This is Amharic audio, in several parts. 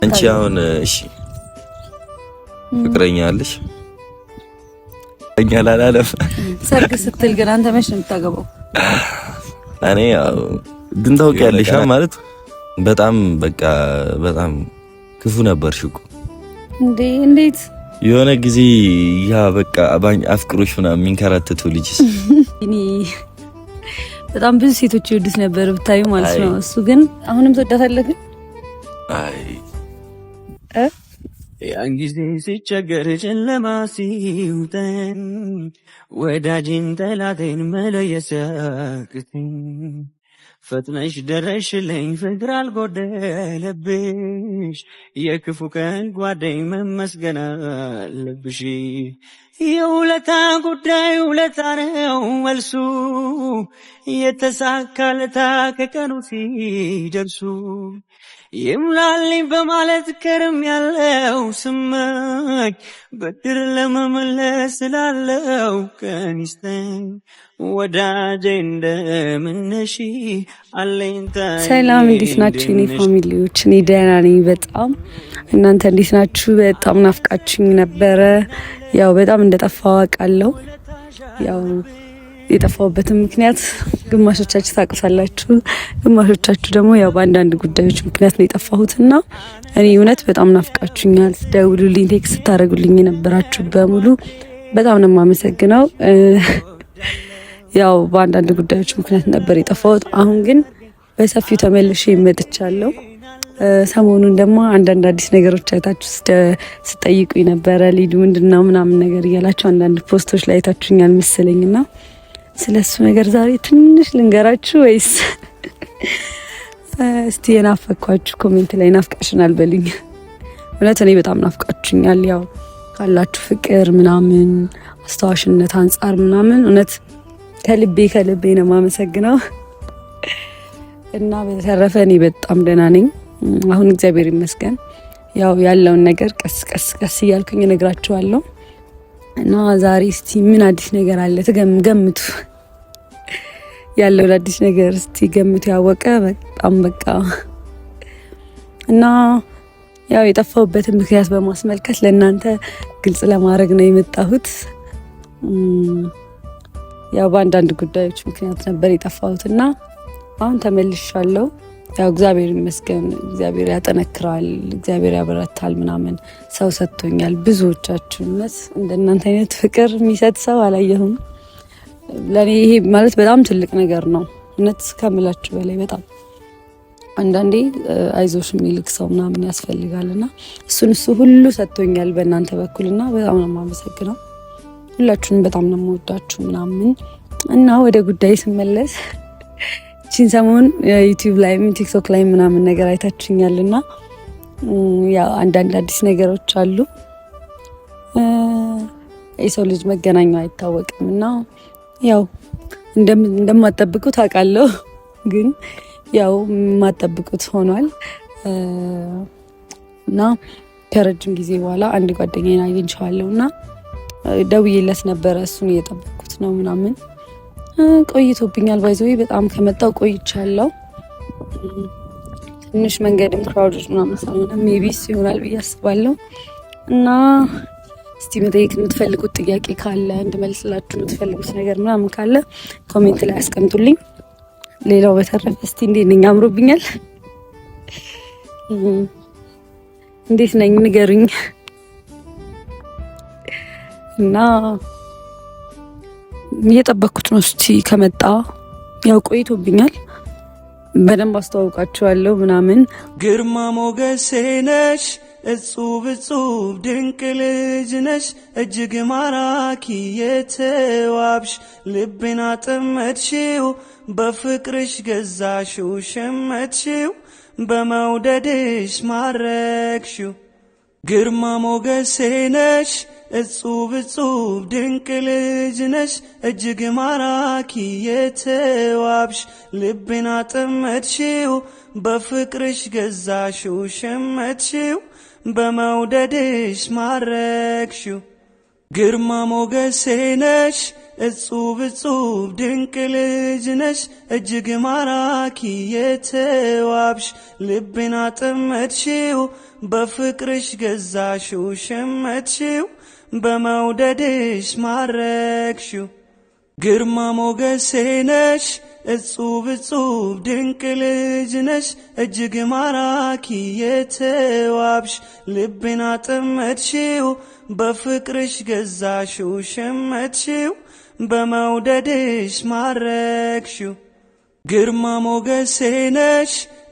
አንቺ አሁን እሺ ፍቅረኛ አለሽ? ፍቅረኛ አላለም። ሰርግ ስትል ግን አንተ መች ነው የምታገባው? እኔ ያው ግን ታውቂያለሽ ማለት በጣም በቃ በጣም ክፉ ነበርሽ እኮ። እንዴት የሆነ ጊዜ ያ በቃ አፍቅሮሽ ምናምን የሚንከራተተው ልጅስ እኔ በጣም ብዙ ሴቶች ይወዱት ነበር ብታዩ ማለት ነው። እሱ ግን አሁንም ተወዳታለህ ግን አይ ያን ጊዜ ሲቸገር ጨለማ ሲውጠን ወዳጅን ጠላቴን መለየት ሲያቅተኝ ፈጥነሽ ደረሽልኝ ፍቅር አልጎደለብሽ የክፉ ቀን ጓደኝ መመስገን አለብሽ። የውለታ ጉዳይ ውለታ ነው መልሱ የተሳካለታ ከቀኑ ሲደርሱ ይምላልኝ በማለት ከርም ያለው ስመኝ በድር ለመመለስ ስላለው ቀን ይስጠኝ ወዳጄ እንደምነሽ አለኝታ። ሰላም እንዴት ናችሁ የኔ ፋሚሊዎች? እኔ ደህና ነኝ በጣም። እናንተ እንዴት ናችሁ? በጣም ናፍቃችሁኝ ነበረ። ያው በጣም እንደጠፋው አውቃለሁ። ያው የጠፋውበትም ምክንያት ግማሾቻችሁ ታውቁታላችሁ፣ ግማሾቻችሁ ደግሞ ያው በአንዳንድ ጉዳዮች ምክንያት ነው የጠፋሁትና እኔ እውነት በጣም ናፍቃችሁኛል። ደውሉልኝ፣ ቴክስት ታደርጉልኝ የነበራችሁ በሙሉ በጣም ነው የማመሰግነው። ያው በአንዳንድ ጉዳዮች ምክንያት ነበር የጠፋሁት። አሁን ግን በሰፊው ተመልሼ መጥቻለሁ። ሰሞኑን ደግሞ አንዳንድ አዲስ ነገሮች አይታችሁ ስጠይቁኝ ነበረ። ሊዱ ምንድነው ምናምን ነገር እያላችሁ አንዳንድ ፖስቶች ላይ አይታችሁኛል መሰለኝና ስለሱ ነገር ዛሬ ትንሽ ልንገራችሁ ወይስ እስቲ የናፈኳችሁ ኮሜንት ላይ ናፍቃሽናል በሉኝ። እውነት እኔ በጣም ናፍቃችሁኛል። ያው ካላችሁ ፍቅር ምናምን አስተዋሽነት አንጻር ምናምን እውነት ከልቤ ነው የማመሰግነው። እና በተረፈ እኔ በጣም ደህና ነኝ አሁን እግዚአብሔር ይመስገን። ያው ያለውን ነገር ቀስ እያልኩኝ እነግራችኋለሁ። እና ዛሬ እስቲ ምን አዲስ ነገር አለ ገምቱ። ያለው አዲስ ነገር እስቲ ገምቱ። ያወቀ በጣም በቃ እና ያው የጠፋሁበትን ምክንያት በማስመልከት ለእናንተ ግልጽ ለማድረግ ነው የመጣሁት። ያው በአንዳንድ ጉዳዮች ምክንያት ነበር የጠፋሁትና አሁን ተመልሻለሁ። ያው እግዚአብሔር ይመስገን። እግዚአብሔር ያጠነክራል፣ እግዚአብሔር ያበረታል ምናምን ሰው ሰጥቶኛል። ብዙዎቻችሁ እንደናንተ አይነት ፍቅር የሚሰጥ ሰው አላየሁም። ለኔ ይሄ ማለት በጣም ትልቅ ነገር ነው እውነት ከምላችሁ በላይ በጣም። አንዳንዴ አይዞሽ የሚልክ ሰው ምናምን ያስፈልጋልና እሱ ሁሉ ሰጥቶኛል በእናንተ በኩልና በጣም ነው የማመሰግነው። ሁላችሁንም በጣም ነው የምወዳችሁ ምናምን እና ወደ ጉዳይ ስመለስ ቺን ሰሞን ዩቲዩብ ላይም ቲክቶክ ላይ ምናምን ነገር አይታችሁኛልና ያው አንዳንድ አዲስ ነገሮች አሉ። የሰው ልጅ መገናኛው አይታወቅምና ያው እንደማጠብቁት አውቃለሁ፣ ግን ያው የማጠብቁት ሆኗል እና ከረጅም ጊዜ በኋላ አንድ ጓደኛዬን አግኝቼዋለሁና ደውዬለት ነበረ። እሱን እየጠበቅኩት ነው ምናምን ቆይቶብኛል። ባይዘው በጣም ከመጣው ቆይቻለሁ። ትንሽ መንገድም ክራውድድ ምናምን ስለሆነ ሜቢስ ይሆናል ብዬ አስባለሁ። እና እስቲ መጠየቅ የምትፈልጉት ጥያቄ ካለ እንድመልስላችሁ የምትፈልጉት ነገር ምናምን ካለ ኮሜንት ላይ አስቀምጡልኝ። ሌላው በተረፈ እስቲ እንዴት ነኝ? አምሮብኛል? እንዴት ነኝ ንገሩኝ። እና እየጠበኩት ነው። እስቲ ከመጣ ያው ቆይቶብኛል። በደንብ አስተዋውቃችኋለሁ ምናምን። ግርማ ሞገሴ ነሽ እጹብ ድንቅ ልጅ ነሽ እጅግ ማራኪ የተዋብሽ ልቤን አጠመድሽው በፍቅርሽ ገዛሽው ሸመትሽው በመውደድሽ ማረክሽው። ግርማ ሞገሴ ነሽ እጹብ ድንቅ ልጅ ነሽ እጅግ ማራኪ የተዋብሽ ልቤን አጠመድሽው በፍቅርሽ ገዛሽው ሸመትሽው በመውደድሽ ማረክሽው። ግርማ ሞገሴ ነሽ እጹብ እጹብ ድንቅ ልጅ ነሽ እጅግ ማራኪ የተዋብሽ ልቤን አጠመድሽው በፍቅርሽ ገዛሽው ሸመትሽው በመውደድሽ ማረክሽው ግርማ ሞገሴ ነሽ እጹብ እጹብ ድንቅ ልጅ ነሽ እጅግ ማራኪ የተዋብሽ ልቤን አጠመድሽው በፍቅርሽ ገዛሽው ሸመትሽው በመውደድሽ ማረክሽው ግርማ ሞገሴ ነሽ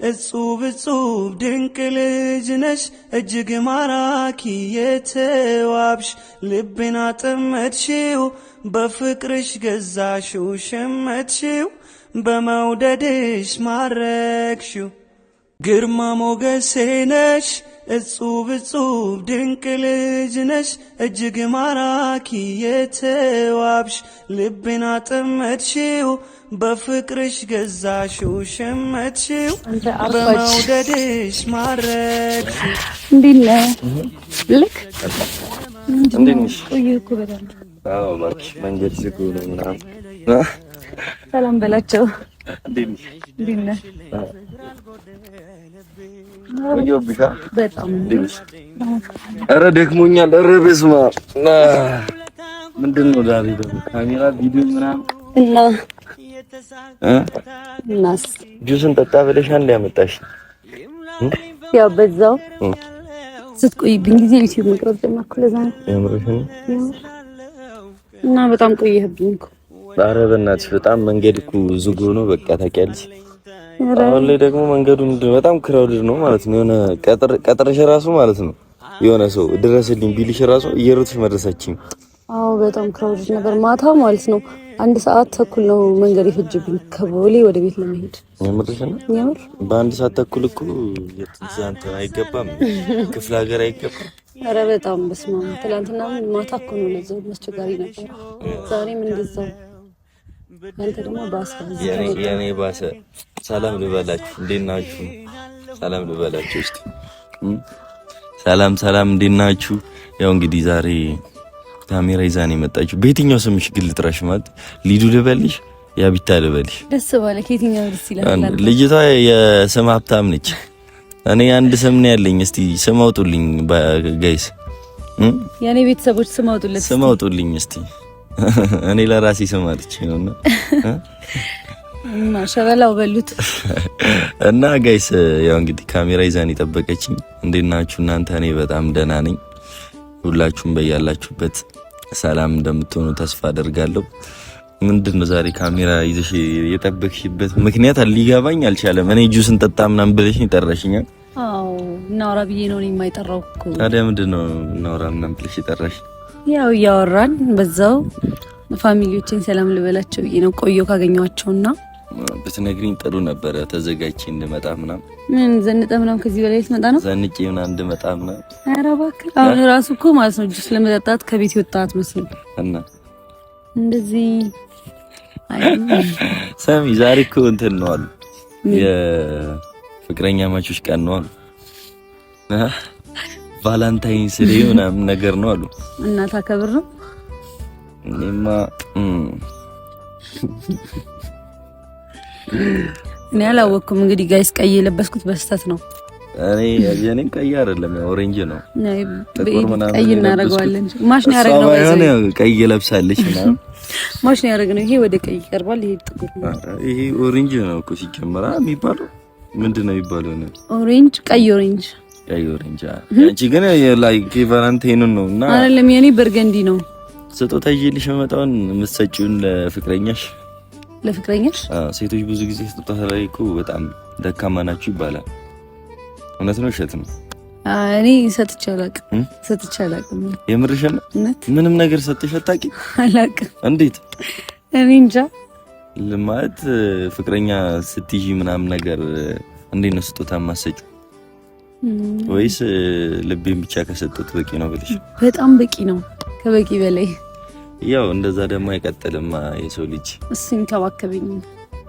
እጹብ እጹብ ድንቅ ልጅ ነሽ እጅግ ማራኪ የተዋብሽ ልቤን አጠመድሽው በፍቅርሽ ገዛሽው ሸመትሽው በመውደድሽ ማረክሽው ግርማ ሞገሴ ነሽ እጹብ እጹብ ድንቅ ልጅ ነሽ እጅግ ማራኪ የተዋብሽ ልቤን አጠመድሽው በፍቅርሽ ገዛሽው ሸመትሽው በመውደድሽ ማረክሽው እንዴት ነህ ልክ እንዴት ነሽ? ቆየህ እኮ በጣም አዎ እባክሽ መንገድ ዝግ ነው ምናምን ሰላም በላቸው እንዴት ነሽ? እንዴት ነህ ቆየሁብሽ በጣም እንዴት ነሽ? ኧረ ደክሞኛል ኧረ በስመ አብ ምንድን ነው ዛሬ ደግሞ ካሜራ ቪዲዮ ምናምን እናስ ጁስን ጠጣ ብለሽ አንድ ያመጣሽ ያው በዛው ስትቆይብኝ ጊዜ ዩቲዩብ መቅረጽ ጀመርኩ ለዛ ነው የምርሽን እና በጣም ቆየህብኝ እኮ ኧረ በእናትሽ በጣም መንገድ እኮ ዝግ ሆኖ በቃ ታውቂያለሽ አሁን ላይ ደግሞ መንገዱ በጣም ክራውድድ ነው ማለት ነው የሆነ ቀጥረሽ ራሱ ማለት ነው የሆነ ሰው ድረስልኝ ቢልሽ ራሱ እየሮጥሽ መድረሳችኝ አዎ በጣም ክራውድድ ነበር ማታ ማለት ነው 1 ሰዓት ተኩል ነው መንገድ ይፈጅብኝ ከቦሌ ወደ ቤት ለመሄድ የምርሽን የምር በ1 ሰዓት ተኩል እኮ የትዛንተ አይገባም ክፍለ ሀገር አይገባም ኧረ በጣም በስመ አብ ትናንትና ማታ እኮ ነው ለዛው አስቸጋሪ ነበር ዛሬም እንደዛው አንተ ደግሞ ባሰ የኔ ባሰ ሰላም ልበላችሁ እንዴት ናችሁ ሰላም ልበላችሁ እስቲ ሰላም እንዴት ናችሁ ያው እንግዲህ ዛሬ ካሜራ ይዛኔ መጣችሁ በየትኛው ስምሽ ግን ልጥራሽ ማለት ሊዱ ልበልሽ ያቢታ ልበልሽ ደስ ባለ ከየትኛው ደስ ይላል ልጅቷ የስም ሀብታም ነች እኔ አንድ ስም ነው ያለኝ እስቲ ስም አውጡልኝ ጋይስ የኔ ቤተሰቦች ስም አውጡልኝ እስቲ እኔ ለራሴ ስም አለች ነውና ማሻአላህ በሉት እና ጋይስ ያው እንግዲህ ካሜራ ይዛኔ ጠበቀችኝ እንዴት ናችሁ እናንተ እኔ በጣም ደህና ነኝ ሁላችሁም በያላችሁበት ሰላም እንደምትሆኑ ተስፋ አደርጋለሁ ምንድነው ዛሬ ካሜራ ይዘሽ የጠበቅሽበት ምክንያት ሊገባኝ አልቻለም እኔ ጁስን ጠጣ ምናምን ብለሽኝ ጠራሽኛ አዎ እናውራ ብዬ ነው የማይጠራው እኮ ታዲያ ምንድነው እናውራ ምናምን ብለሽ ጠራሽ ያው ያወራን በዛው ፋሚሊዎችን ሰላም ልበላቸው ብዬ ነው ቆየው ካገኘዋቸውና በትነግሪኝ ጥሩ ነበር ተዘጋጅቼ እንድመጣ ምናምን ምን ዘንጠ ምናምን ከዚህ በላይ ልትመጣ ነው ዘንጬ ምናምን እንድመጣ ምናምን ኧረ እባክህ አሁን ራሱ እኮ ማለት ነው ጁስ ለመጠጣት ከቤት ወጣት መስል እና እንደዚህ ሰሚ ዛሬ እኮ እንትን ነው አሉ የፍቅረኛ ማቾች ቀን ነው አሉ ቫላንታይንስ ዴይ ምናምን ነገር ነው አሉ እና ታከብር ነው እኔማ እኔ አላወኩም እንግዲህ ጋይስ ቀይ የለበስኩት በስተት ነው እኔ የኔም ቀይ አይደለም ኦሬንጅ ነው ቀይ እናደርገዋለን ማሽን ያደረግነው ነው ቀይ ለብሳለች ምናምን ማሽን ያደረግነው ይሄ ወደ ቀይ ይቀርባል ይሄ ጥቁር ነው ይሄ ኦሬንጅ ነው እኮ ሲጀመራ የሚባለው ምንድነው የሚባለው ነው ኦሬንጅ ቀይ ኦሬንጅ አንቺ ግን ላይክ ቫላንታይን ነው እና አይደለም የኔ በርገንዲ ነው ስጦታ ይዤልሽ መጣውን የምትሰጪውን ለፍቅረኛሽ ሴቶች ብዙ ጊዜ ስጦታ ላይ እኮ በጣም ደካማ ናችሁ ይባላል እውነት ነው እሸት ነው እኔ ሰጥቼ አላውቅም የምርሽን ምንም ነገር ሰጥሽ አታውቂም አላውቅም እንዴት እኔ እንጃ ለማለት ፍቅረኛ ስትይጂ ምናምን ነገር እንዴት ነው ስጦታ ማሰጪው ወይስ ልቤን ብቻ ከሰጡት በቂ ነው ብለሽ በጣም በቂ ነው ከበቂ በላይ ያው እንደዛ ደግሞ አይቀጥልም የሰው ልጅ እሱ እንከባከበኝ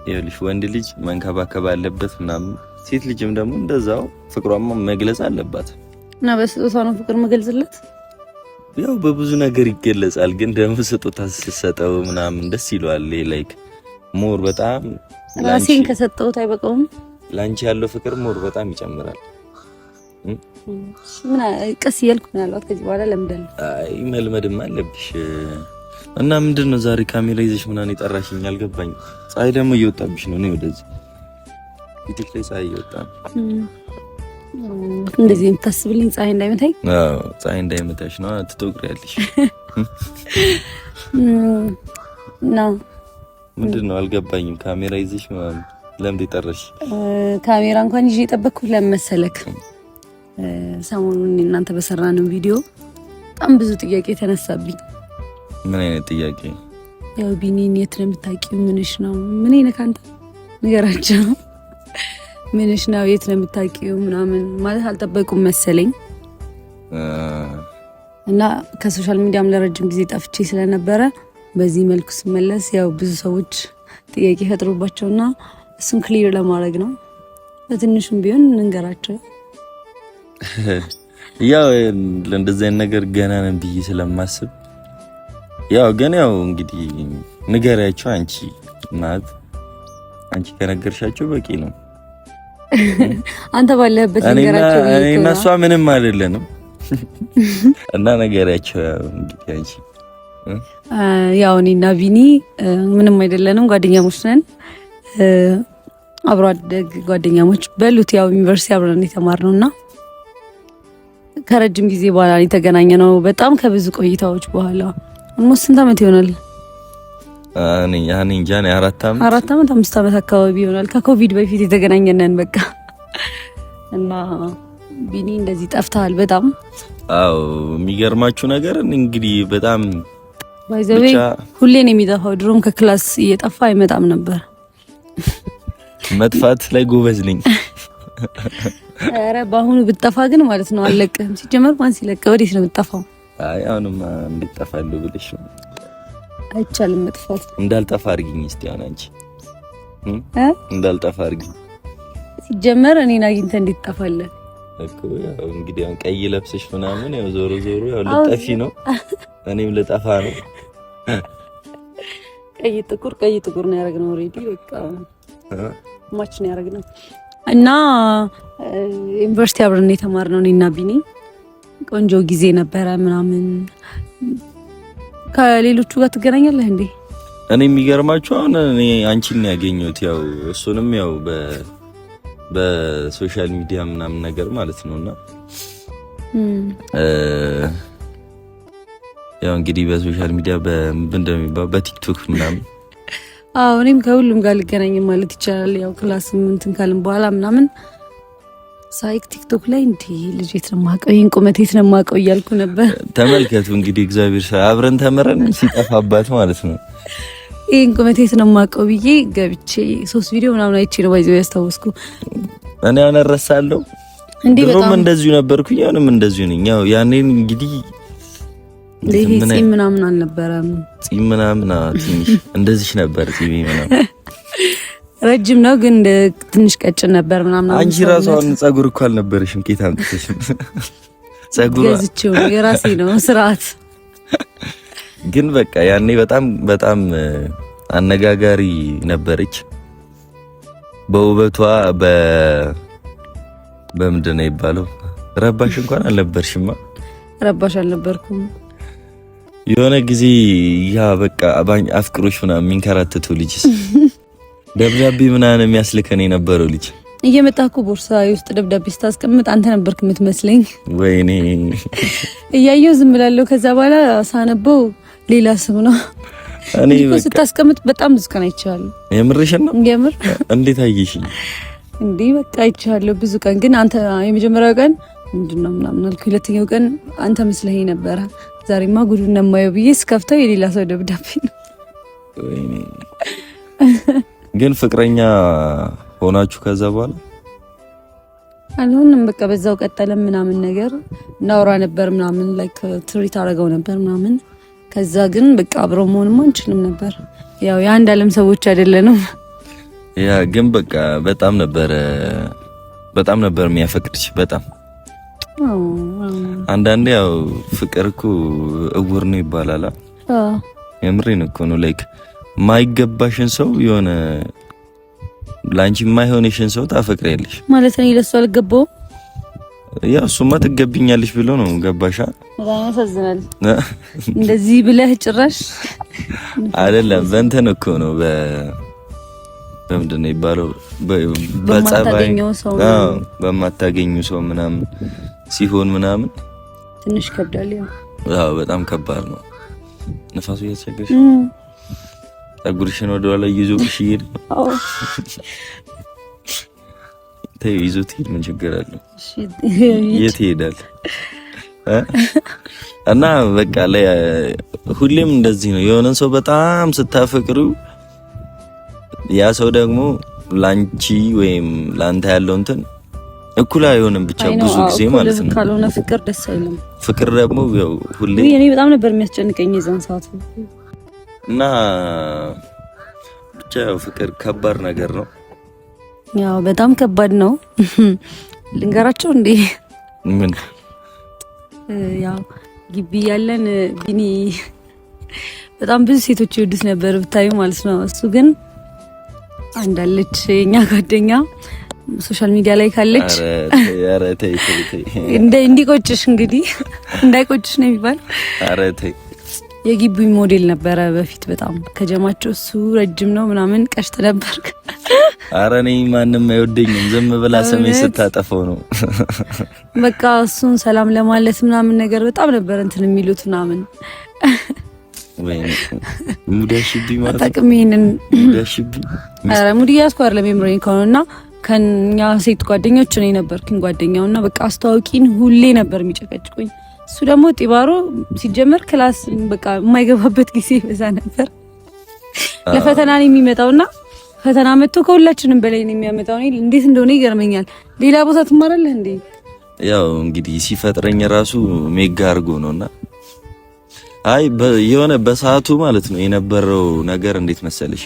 ይኸውልሽ ወንድ ልጅ መንከባከብ አለበት ምናምን ሴት ልጅም ደግሞ እንደዛው ፍቅሯን መግለጽ አለባት እና በስጦታ ነው ፍቅር መግለጽለት ያው በብዙ ነገር ይገለጻል፣ ግን ደግሞ ስጦታ ስትሰጠው ምናምን ደስ ይለዋል። ላይክ ሞር በጣም ራሴን ከሰጠሁት አይበቃውም። ላንቺ ያለው ፍቅር ሞር በጣም ይጨምራል። ምን ቀስ እያልኩ ነው ያለው ከዚህ በኋላ ለምደል። አይ መልመድም አለብሽ። እና ምንድነው ዛሬ ካሜራ ይዘሽ ምናምን የጠራሽኝ አልገባኝ። ፀሐይ ደግሞ እየወጣብሽ ነው። ነው ወደዚህ ፊትሽ ላይ ፀሐይ እየወጣ ነው። እንደዚህ የምታስብልኝ ፀሐይ እንዳይመታኝ? አዎ ፀሐይ እንዳይመታሽ ነው። ትጠቁሪያለሽ። ነው ምንድነው አልገባኝም። ካሜራ ይዘሽ ምናምን ለምን ጠራሽ? ካሜራ እንኳን ይዤ የጠበቅኩት ለምን መሰለክ? ሰሞኑን እናንተ በሰራነው ቪዲዮ በጣም ብዙ ጥያቄ ተነሳብኝ። ምን አይነት ጥያቄ? ያው ቢኒን የት ነው የምታውቂው? ምንሽ ነው? ምን አይነት ካንተ ንገራቸው። ምንሽ ነው? የት ነው የምታውቂው? ምናምን ማለት አልጠበቁም መሰለኝ። እና ከሶሻል ሚዲያም ለረጅም ጊዜ ጠፍቼ ስለነበረ በዚህ መልኩ ስመለስ ያው ብዙ ሰዎች ጥያቄ ፈጥሮባቸውና እሱን ክሊር ለማድረግ ነው። በትንሹም ቢሆን እንንገራቸው። ያው ለእንደዚህ አይነት ነገር ገና ነን ብዬ ስለማስብ ያው ግን ያው እንግዲህ ንገሪያቸው። አንቺ ማለት አንቺ ከነገርሻቸው በቂ ነው። አንተ ባለህበት ንገራቸው። እኔና እሷ ምንም አይደለንም እና ንገሪያቸው። ያው እንግዲህ አንቺ ያው እኔና ቢኒ ምንም አይደለንም፣ ጓደኛሞች ነን። አብሮ አደግ ጓደኛሞች በሉት። ያው ዩኒቨርሲቲ አብረን የተማርነውና ከረጅም ጊዜ በኋላ የተገናኘነው በጣም ከብዙ ቆይታዎች በኋላ። ሞስ ስንት ዓመት ይሆናል? እኔ እንጃ 4 ዓመት 5 ዓመት አካባቢ ይሆናል። ከኮቪድ በፊት የተገናኘነን በቃ። እና ቢኒ እንደዚህ ጠፍተሃል በጣም። አዎ የሚገርማችሁ ነገር እንግዲህ በጣም ባይዘዌ ሁሌ ነው የሚጠፋው። ድሮም ከክላስ እየጠፋ አይመጣም ነበር። መጥፋት ላይ ጎበዝ ነኝ። ኧረ በአሁኑ ብትጠፋ ግን ማለት ነው አልለቅህም። ሲጀመር ማን ሲለቅ ወዴት ነው የምትጠፋው? አይ አሁንማ እንድጠፋለሁ ብለሽ ነው። አይቻልም መጥፋት። እንዳልጠፋ አድርጊኝ እስቲ አሁን አንቺ እንዳልጠፋ አድርጊኝ። ሲጀመር እኔን አግኝተህ እንዴት ትጠፋለህ እኮ? ያው እንግዲህ አሁን ቀይ ለብሰሽ ምናምን ያው ዞሮ ዞሮ ያው ልጠፊ ነው፣ እኔም ልጠፋ ነው። ቀይ ጥቁር ነው ያደረግነው። ኦሬዲ በቃ ማች ነው ያደረግነው። እና ዩኒቨርሲቲ አብረን የተማርነው እኔና ቢኒ ቆንጆ ጊዜ ነበረ ምናምን። ከሌሎቹ ጋር ትገናኛለህ እንዴ? እኔ የሚገርማችሁ አሁን እኔ አንቺን ያገኘሁት ያው እሱንም ያው በሶሻል ሚዲያ ምናምን ነገር ማለት ነውና ያው እንግዲህ በሶሻል ሚዲያ እንደሚባል በቲክቶክ ምናምን። አዎ እኔም ከሁሉም ጋር ልገናኝ ማለት ይቻላል። ያው ክላስ እንትን ካልን በኋላ ምናምን ሳይክ ቲክቶክ ላይ እንዴ ልጅ የት ነው የማውቀው፣ ይሄን ቁመት የት ነው የማውቀው እያልኩ ነበር። ተመልከቱ እንግዲህ እግዚአብሔር አብረን ተመረን ሲጠፋባት ማለት ነው። ይሄን ቁመት የት ነው የማውቀው ብዬ ገብቼ 3 ቪዲዮ ምናምን አይቼ ነው ባይዘው ያስታወስኩ። እኔ አሁን እረሳለሁ እንዴ በጣም እንደዚሁ ነበርኩኝ። አሁንም እንደዚሁ ነኝ። ያው ያኔን እንግዲህ ጺም ምናምን አልነበረም። ጺም ምናምን ትንሽ እንደዚህ ነበር። ጺም ምናምን ረጅም ነው ግን ትንሽ ቀጭን ነበር ምናምን። አንቺ ራሱ አሁን ጸጉር እኮ አልነበረሽም። ኬት አምጥተሽ ጸጉር ገዝቼው የራሴ ነው ስርዓት። ግን በቃ ያኔ በጣም አነጋጋሪ ነበረች በውበቷ። በምንድን ነው የሚባለው? ረባሽ እንኳን አልነበርሽማ። ረባሽ አልነበርኩም። የሆነ ጊዜ ያ በቃ አፍቅሮሽ ምናምን የሚንከራተተው ልጅስ ደብዳቤ ምናምን የሚያስልከን የነበረው ልጅ እየመጣህ እኮ ቦርሳዬ ውስጥ ደብዳቤ ስታስቀምጥ አንተ ነበርክ የምትመስለኝ። ወይኔ እያየሁ ዝም ብላለሁ። ከዛ በኋላ ሳነበው ሌላ ስም ነው። እኔ ስታስቀምጥ በጣም ብዙ ቀን አይቻለሁ። የምርሽን ነው? የምር እንዴት አየሽኝ? እንዴ በቃ አይቻለሁ ብዙ ቀን። ግን አንተ የመጀመሪያው ቀን ምንድነው ምናምን አልኩ። ሁለተኛው ቀን አንተ መስለኸኝ ነበረ። ዛሬማ ጉዱን ነው የማየው ብዬ ስከፍተው የሌላ ሰው ደብዳቤ ነው። ወይኔ ግን ፍቅረኛ ሆናችሁ ከዛ በኋላ አልሆንም። በቃ በዛው ቀጠለ ምናምን ነገር እናወራ ነበር ምናምን ላይክ ትሪት አደረገው ነበር ምናምን። ከዛ ግን በቃ አብረው መሆንም አንችልም ነበር። ያው የአንድ ዓለም ሰዎች አይደለንም። ያ ግን በቃ በጣም ነበር የሚያፈቅርሽ። በጣም አንዳንዴ ያው ፍቅር እኮ እውር ነው ይባላል። የምሬን እኮ ነው። ላይክ ማይገባሽን ሰው የሆነ ላንቺ ማይሆንሽን ሰው ታፈቅሪያለሽ ማለት ነው። ለሱ አልገባው ያው እሱማ ትገብኛለሽ ብሎ ነው። ገባሻ? በጣም ያሳዝናል። እንደዚህ ብለህ ጭራሽ አይደለም በእንትን እኮ ነው በምንድን ነው ይባለው በጸባይ በማታገኙ ሰው ምናምን ሲሆን ምናምን ትንሽ ከብዳል። ያው በጣም ከባድ ነው። ነፋሱ እያስቸገረሽ ፀጉርሽን ወደ ኋላ ይዞሽ ይሄድ። አዎ ተይ ይዞት ይሄድ። ምን ችግር አለው? የት ይሄዳል? እና በቃ ላይ ሁሌም እንደዚህ ነው። የሆነን ሰው በጣም ስታፈቅሩ ያ ሰው ደግሞ ላንቺ ወይም ላንተ ያለው እንትን እኩል አይሆንም። ብቻ ብዙ ጊዜ ማለት ነው ካልሆነ ፍቅር ደስ አይልም። ፍቅር ደግሞ ያው ሁሌ እኔ በጣም ነበር የሚያስጨንቀኝ የዛን ሰዓት እና ብቻ ያው ፍቅር ከባድ ነገር ነው። ያው በጣም ከባድ ነው። ልንገራቸው እንዴ ምን ያው ግቢ ያለን ቢኒ በጣም ብዙ ሴቶች ይወዱት ነበር ብታዩ ማለት ነው። እሱ ግን አንዳለች የኛ ጓደኛ ሶሻል ሚዲያ ላይ ካለች ኧረ ተይ ተይ እንዲቆጭሽ እንግዲህ እንዳይቆጭሽ ነው የሚባል። ኧረ ተይ የግቢው ሞዴል ነበረ በፊት በጣም ከጀማቸው እሱ ረጅም ነው ምናምን ቀሽት ነበር። ኧረ እኔ ማንም አይወደኝም ዝም ብላ ሰሜን ስታጠፈው ነው። በቃ እሱን ሰላም ለማለት ምናምን ነገር በጣም ነበር እንትን የሚሉት ምናምን ወይ ሙዳሽቢ ማለት ታቅም ይሄንን ሙዳሽቢ ኧረ ሙዲ ያስኳር ለሜሞሪ ከሆነና ከኛ ሴት ጓደኞች እኔ ነበርኩኝ ጓደኛውና በቃ አስተዋውቂን ሁሌ ነበር የሚጨቀጭቁኝ። እሱ ደግሞ ጢባሮ ሲጀመር ክላስ በቃ የማይገባበት ጊዜ በዛ ነበር። ለፈተና ነው የሚመጣውና ፈተና መጥቶ ከሁላችንም በላይ ነው የሚያመጣው። እኔ እንዴት እንደሆነ ይገርመኛል። ሌላ ቦታ ትማራለህ እንዴ? ያው እንግዲህ ሲፈጥረኝ ራሱ ሜጋ አርጎ ነውና አይ የሆነ በሰዓቱ ማለት ነው የነበረው ነገር እንዴት መሰለሽ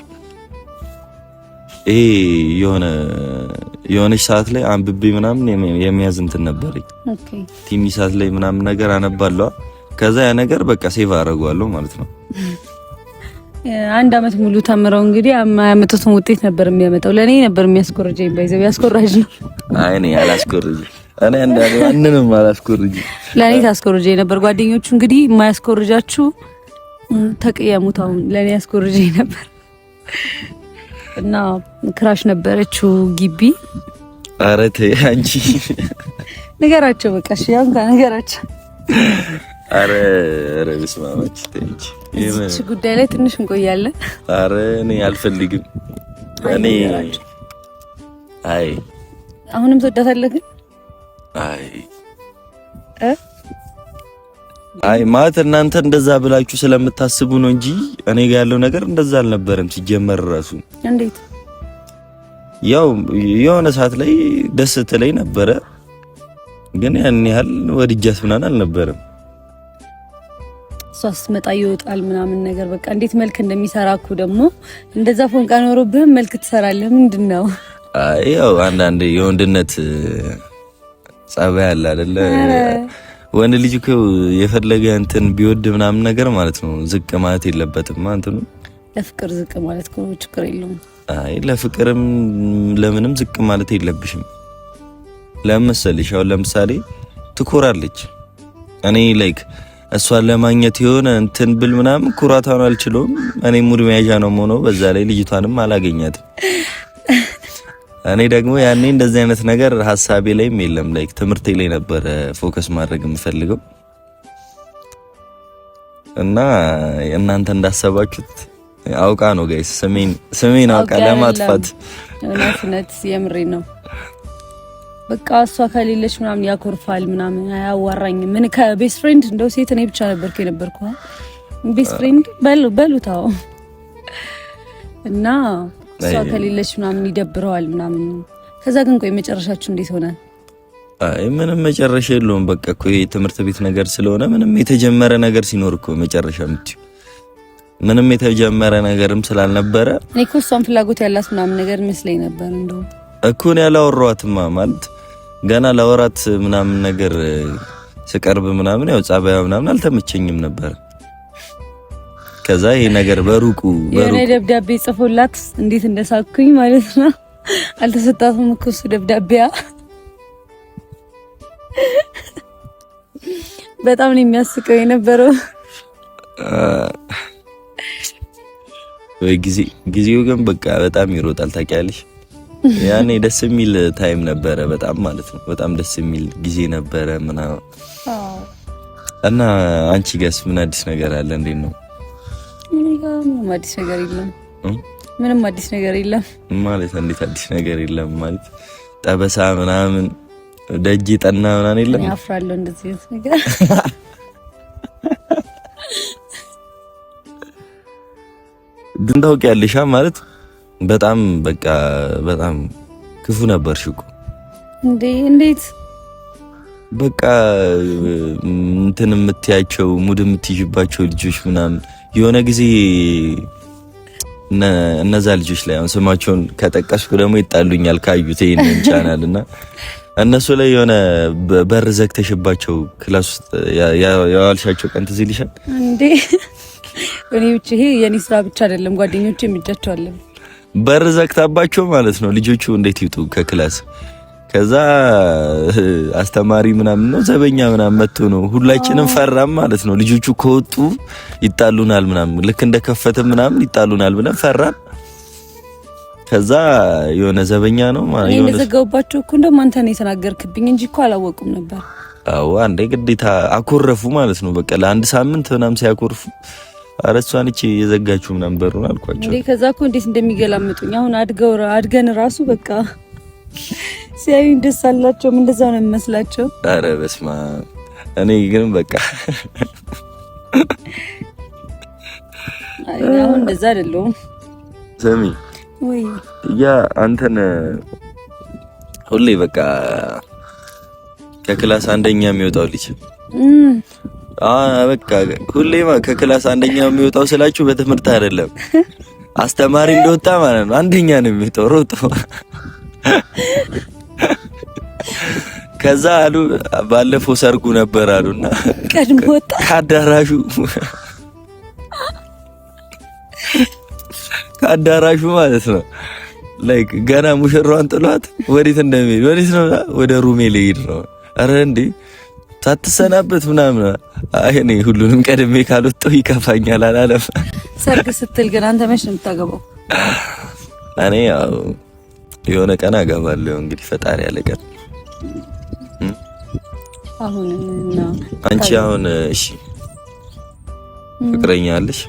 ይሄ የሆነች ሰዓት ላይ አንብቤ ምናምን የሚያዝ እንትን ነበረኝ። ኦኬ ቲሚ ሰዓት ላይ ምናምን ነገር አነባለሁ። ከዛ ያ ነገር በቃ ሴቭ አደርገዋለሁ ማለት ነው። አንድ አመት ሙሉ ተምረው እንግዲህ ያመጡትን ውጤት ነበር የሚያመጣው። ለኔ ነበር የሚያስኮርጀኝ። ባይዘው ያስኮራጅ ነው። አይ እኔ አላስኮርጅ እኔ አንደንም አላስኮርጅ። ለኔ ታስኮርጀኝ ነበር። ጓደኞቹ እንግዲህ የማያስኮርጃችሁ ተቀየሙት። አሁን ለኔ ያስኮርጀኝ ነበር እና ክራሽ ነበረችው ግቢ። ኧረ ተይ አንቺ ነገራቸው በቃ እሺ ያን ጋር ነገራቸው። ኧረ በስማማች ተይች። እዚህ ጉዳይ ላይ ትንሽ እንቆያለን። ኧረ እኔ አልፈልግም። እኔ አይ አሁንም ትወዳታለህ ግን አይ ማለት እናንተ እንደዛ ብላችሁ ስለምታስቡ ነው እንጂ እኔ ጋር ያለው ነገር እንደዛ አልነበረም ሲጀመር ራሱ። እንዴት? ያው የሆነ ሰዓት ላይ ደስ ትለኝ ነበረ ግን ያን ያህል ወድጃት ምናምን አልነበረም። እሷስ መጣ ይወጣል ምናምን ነገር በቃ እንዴት መልክ እንደሚሰራኩ ደግሞ እንደዛ ፎንቃ ኖሮብህ መልክ ትሰራለህ ምንድነው? አይ ያው አንዳንዴ የወንድነት ጸባይ አለ አይደለ? ወንድ ልጅ እኮ የፈለገ እንትን ቢወድ ምናምን ነገር ማለት ነው ዝቅ ማለት የለበትም ማለት ነው። ለፍቅር ዝቅ ማለት እኮ ችግር የለውም። አይ ለፍቅርም ለምንም ዝቅ ማለት የለብሽም። ለምሳሌ አሁን ለምሳሌ ትኮራለች። እኔ ላይክ እሷን ለማግኘት የሆነ እንትን ብል ምናምን ኩራታውን አልችለውም። እኔ ሙድ መያዣ ነው የምሆነው። በዛ ላይ ልጅቷንም አላገኛትም። እኔ ደግሞ ያኔ እንደዚህ አይነት ነገር ሐሳቤ ላይም የለም። ላይክ ትምህርቴ ላይ ነበር ፎከስ ማድረግ የምፈልገው እና እናንተ እንዳሰባችሁት አውቃ ነው ጋይስ ስሜን አውቃ ለማጥፋት እውነት የምሬ ነው። በቃ እሷ ከሌለች ምናምን ያኮርፋል ምናምን አያዋራኝም። ምን ከቤስት ፍሬንድ እንደው ሴት እኔ ብቻ ነበርኩ ቤስት ፍሬንድ በሉታው እና እሷ ከሌለች ምናምን ይደብረዋል ምናምን። ከዛ ግን ቆይ መጨረሻችሁ እንዴት ሆነ? አይ ምንም መጨረሻ የለውም። በቃ እኮ የትምህርት ቤት ነገር ስለሆነ ምንም የተጀመረ ነገር ሲኖር እኮ መጨረሻ የምትይው ምንም የተጀመረ ነገርም ስላልነበረ እኔ እኮ እሷን ፍላጎት ያላት ምናምን ነገር መስለኝ ነበር። እንደው እኮ ነው ያላወራኋትማ ማለት ገና ለወራት ምናምን ነገር ስቀርብ ምናምን ያው ጸባዩ ምናምን አልተመቸኝም ነበር። ከዛ ይሄ ነገር በሩቁ የኔ ደብዳቤ ጽፎላት እንዴት እንደሳኩኝ ማለት ነው። አልተሰጣትም እኮ እሱ ደብዳቤያ በጣም ነው የሚያስቀው የነበረው። ወይ ጊዜው ግን በቃ በጣም ይሮጣል ታውቂያለሽ። ያኔ ደስ የሚል ታይም ነበረ በጣም ማለት ነው። በጣም ደስ የሚል ጊዜ ነበረ ምናምን። እና አንቺ ጋርስ ምን አዲስ ነገር አለ? እንዴት ነው? ምንም አዲስ ነገር የለም። ምንም አዲስ ነገር የለም ማለት እንዴት አዲስ ነገር የለም ማለት? ጠበሳ ምናምን ደጅ ጠና ምናምን የለም? እኔ አፍራለሁ እንደዚህ ነገር። ግን ታውቂያለሽ ማለት በጣም በቃ በጣም ክፉ ነበርሽ እኮ። እንዴት በቃ እንትን የምትያቸው ሙድ የምትይዥባቸው ልጆች ምናምን የሆነ ጊዜ እነዛ ልጆች ላይ አሁን ስማቸውን ከጠቀስኩ ደግሞ ይጣሉኛል ካዩት ይሄንን ቻናል እና እነሱ ላይ የሆነ በር ዘግተሽባቸው ክላስ ውስጥ ያዋልሻቸው ቀን ትዝ ይልሻል እንዴ? እኔ ብቻ ይሄ የኔ ስራ ብቻ አይደለም ጓደኞቼ የሚጃቸዋል። በር ዘግታባቸው ማለት ነው ልጆቹ እንዴት ይውጡ ከክላስ? ከዛ አስተማሪ ምናምን ነው ዘበኛ ምናምን መጥቶ ነው ሁላችንም ፈራም ማለት ነው። ልጆቹ ከወጡ ይጣሉናል ምናምን ልክ እንደከፈተ ምናምን ይጣሉናል ብለን ፈራን። ከዛ የሆነ ዘበኛ ነው ማለት ነው እንደዘጋውባቸው እኮ እንደውም አንተ ነው የተናገርክብኝ እንጂ እኮ አላወቁም ነበር። አዎ አንዴ ግዴታ አኮረፉ ማለት ነው። በቃ ለአንድ ሳምንት ምናምን ሲያኮርፉ አረሷን እቺ የዘጋችሁ ምናምን በሩን አልኳቸው እንዴ። ከዛ እኮ እንዴት እንደሚገላምጡኝ አሁን አድገን ራሱ በቃ ሲያዩኝ ደስ አላቸው። እንደዛው ነው የሚመስላቸው። አረ በስማ እኔ ግን በቃ አሁን እንደዛ አይደለም። ሰሚ ወይ ያ አንተን ሁሌ በቃ ከክላስ አንደኛ የሚወጣው ልጅ በቃ ሁሌ ከክላስ አንደኛ የሚወጣው ስላችሁ በትምህርት አይደለም አስተማሪ እንደወጣ ማለት ነው አንደኛ ነው የሚወጣው ሮጦ። ከዛ አሉ ባለፈው ሰርጉ ነበር አሉና ቀድሞ ወጣ ከአዳራሹ ማለት ነው። ላይክ ገና ሙሽራዋን ጥሏት ወዴት ነው? ወደ ሩሜ ልሄድ ነው። አረ እንዴ ሳትሰናበት ምናምን አይ እኔ ሁሉንም ቀድሜ ካልወጣሁ ይከፋኛል አላለም። ሰርግ ስትል ግን አንተ መች ነው የምታገባው? እኔ ያው የሆነ ቀን አገባለሁ እንግዲህ ፈጣሪ ያለ ቀን። አሁን ነው አንቺ አሁን እሺ ፍቅረኛ አለሽ?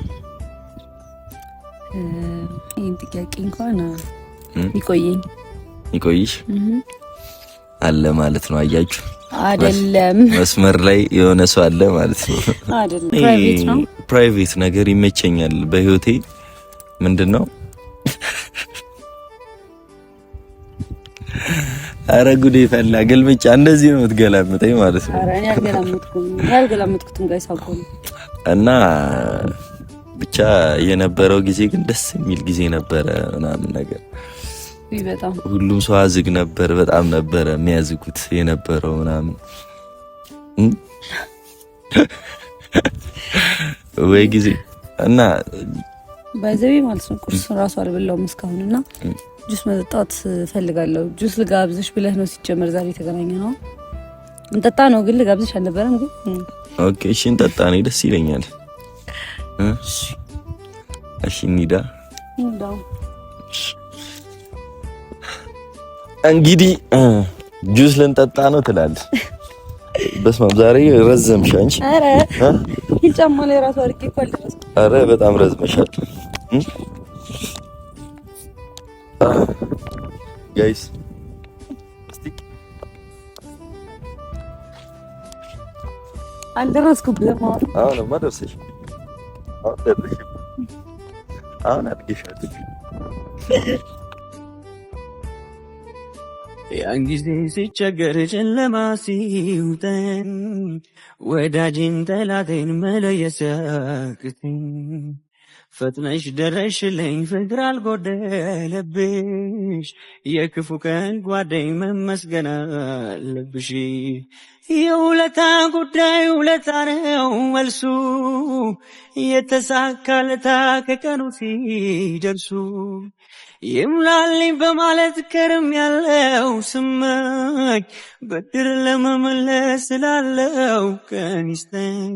ይሄን ጥያቄ እንኳን ይቆይሽ አለ ማለት ነው። አያችሁ አይደለም መስመር ላይ የሆነ ሰው አለ ማለት ነው። አይደለም ፕራይቬት ነገር ይመቸኛል በህይወቴ። ምንድነው? አረ ጉዴ ፈላ ገልምጫ እንደዚህ ነው የምትገላምጠኝ ማለት ነው። አረ እኔ ያልገላምጥኩትም ጋይስ አቆም እና ብቻ የነበረው ጊዜ ግን ደስ የሚል ጊዜ ነበረ ምናምን ነገር በጣም ሁሉም ሰው አዝግ ነበር። በጣም ነበረ የሚያዝጉት የነበረው ምናምን ወይ ጊዜ እና ባይዘቤ ማለት ነው። ቁርስ ራሱ አልበላውም እስካሁንና ጁስ መጠጣት ፈልጋለሁ። ጁስ ልጋብዝሽ ብለህ ነው ሲጀመር ዛሬ የተገናኘ ነው። እንጠጣ ነው ግን ልጋብዝሽ አልነበረም ግን ኦኬ እሺ እንጠጣ ነው ደስ ይለኛል። እሺ እንሂዳ እንግዲህ ጁስ ልንጠጣ ነው ትላለህ። በስመ አብ ዛሬ ረዘምሽ አንቺ። አረ ይጫማ ላይ ራሱ አድርጌ እኮ አልደረስኩም። አረ በጣም ረዝመሻል ጋይስ። አልደረስኩብህም። አሁንማ ደርሰሽ አሁን አድርጌሻል። ያን ጊዜ ሲቸገር ጨለማ ሲውጠን ወዳጅን ጠላቴን መለየት ሲያቅተኝ ፈጥነሽ ደረሽልኝ ፍቅር አልጎደለብሽ የክፉ ቀን ጓደኝ መመስገን አለብሽ። የውለታ ጉዳይ ውለታ ነው መልሱ የተሳካለታ ከቀኑ ሲደርሱ ይምላልኝ በማለት ከርም ያለው ስመኝ ብድር ለመመለስ ስላለው ቀን ይስጠኝ።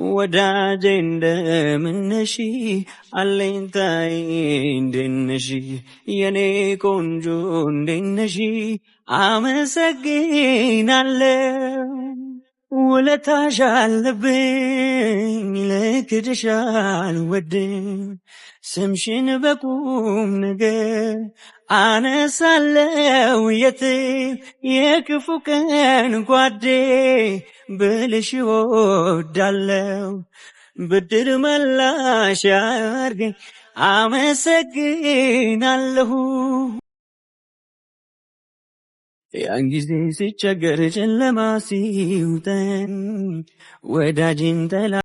ወዳጄ እንደምነሽ አለኝታዬ እንደነሽ የኔ ቆንጆ እንደነሽ አመሰግናለሁ። ውለታሽ አለብኝ ልክድሽ አልወድም ስምሽን በቁም ነገር አነሳለው የትም የክፉ ቀን ጓዴ ብልሽ ወዳለው ብድር መላሽ ያርገኝ አመሰግናለሁ። ያን ጊዜ ሲቸገር ጨለማ ሲውጠን ወዳጅን ጠላ